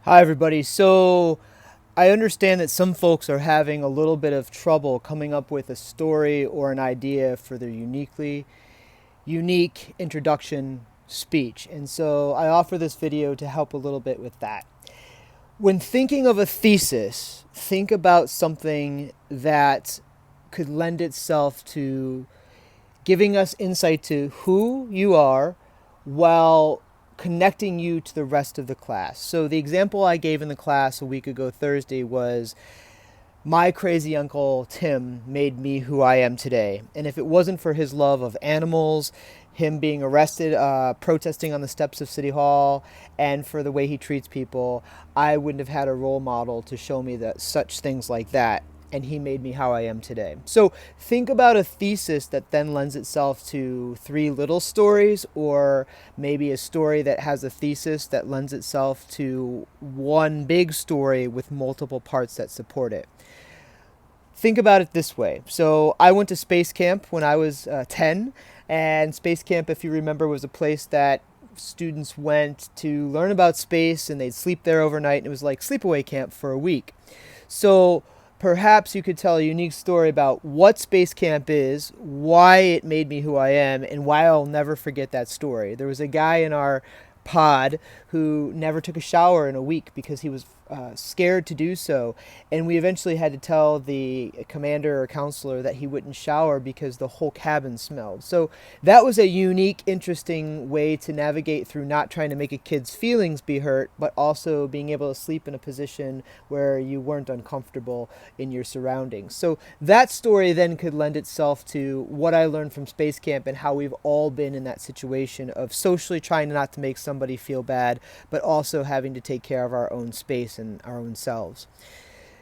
Hi, everybody. So, I understand that some folks are having a little bit of trouble coming up with a story or an idea for their unique introduction speech. And so, I offer this video to help a little bit with that. When thinking of a thesis, think about something that could lend itself to giving us insight to who you are while connecting you to the rest of the class. So the example I gave in the class a week ago Thursday was my crazy uncle Tim made me who I am today. And if it wasn't for his love of animals, him being arrested, protesting on the steps of City Hall, and for the way he treats people, I wouldn't have had a role model to show me that such things like that. And he made me how I am today. So think about a thesis that then lends itself to three little stories, or maybe a story that has a thesis that lends itself to one big story with multiple parts that support it. Think about it this way. So I went to space camp when I was 10, and space camp, if you remember, was a place that students went to learn about space, and they'd sleep there overnight, and it was like sleepaway camp for a week. So perhaps you could tell a unique story about what space camp is, why it made me who I am, and why I'll never forget that story. There was a guy in our pod who never took a shower in a week because he was scared to do so, and we eventually had to tell the commander or counselor that he wouldn't shower because the whole cabin smelled. So that was a unique, interesting way to navigate through not trying to make a kid's feelings be hurt, but also being able to sleep in a position where you weren't uncomfortable in your surroundings. So that story then could lend itself to what I learned from space camp and how we've all been in that situation of socially trying not to make somebody feel bad, but also having to take care of our own space and our own selves.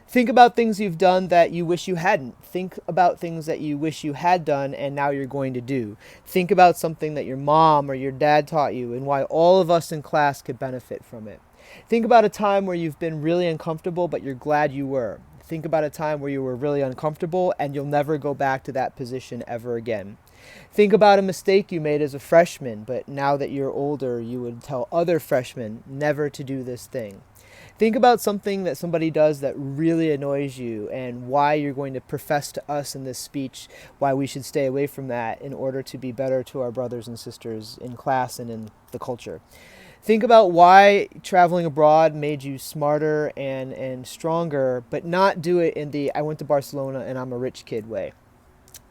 Think about things you've done that you wish you hadn't. Think about things that you wish you had done and now you're going to do. Think about something that your mom or your dad taught you and why all of us in class could benefit from it. Think about a time where you've been really uncomfortable, but you're glad you were. Think about a time where you were really uncomfortable and you'll never go back to that position ever again. Think about a mistake you made as a freshman, but now that you're older, you would tell other freshmen never to do this thing. Think about something that somebody does that really annoys you and why you're going to profess to us in this speech why we should stay away from that in order to be better to our brothers and sisters in class and in the culture. Think about why traveling abroad made you smarter and stronger, but not do it in the I went to Barcelona and I'm a rich kid way.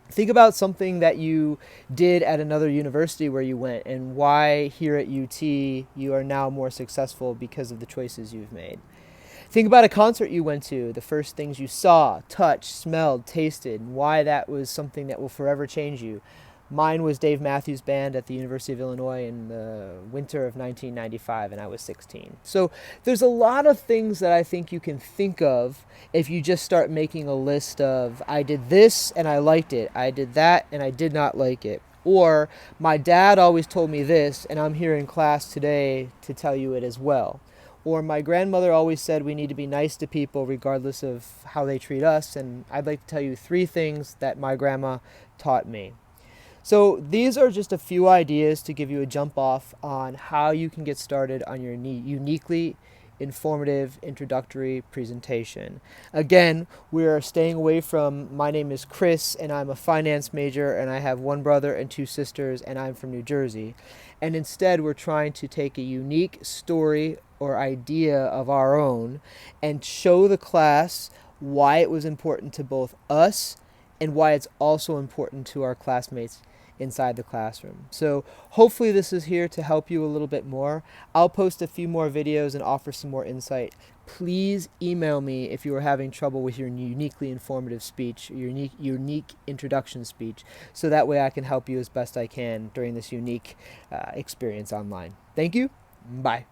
Think about something that you did at another university where you went and why here at UT you are now more successful because of the choices you've made. Think about a concert you went to, the first things you saw, touched, smelled, tasted, and why that was something that will forever change you. Mine was Dave Matthews Band at the University of Illinois in the winter of 1995, and I was 16. So there's a lot of things that I think you can think of if you just start making a list of, I did this and I liked it, I did that and I did not like it. Or, my dad always told me this, and I'm here in class today to tell you it as well. Or, my grandmother always said we need to be nice to people regardless of how they treat us, and I'd like to tell you 3 things that my grandma taught me. So these are just a few ideas to give you a jump off on how you can get started on your uniquely informative introductory presentation. Again, we are staying away from my name is Chris and I'm a finance major and I have 1 brother and 2 sisters and I'm from New Jersey. And instead we're trying to take a unique story or idea of our own and show the class why it was important to both us and why it's also important to our classmates inside the classroom. So hopefully this is here to help you a little bit more. I'll post a few more videos and offer some more insight. Please email me if you are having trouble with your uniquely informative speech, your unique introduction speech, so that way I can help you as best I can during this unique experience online. Thank you. Bye.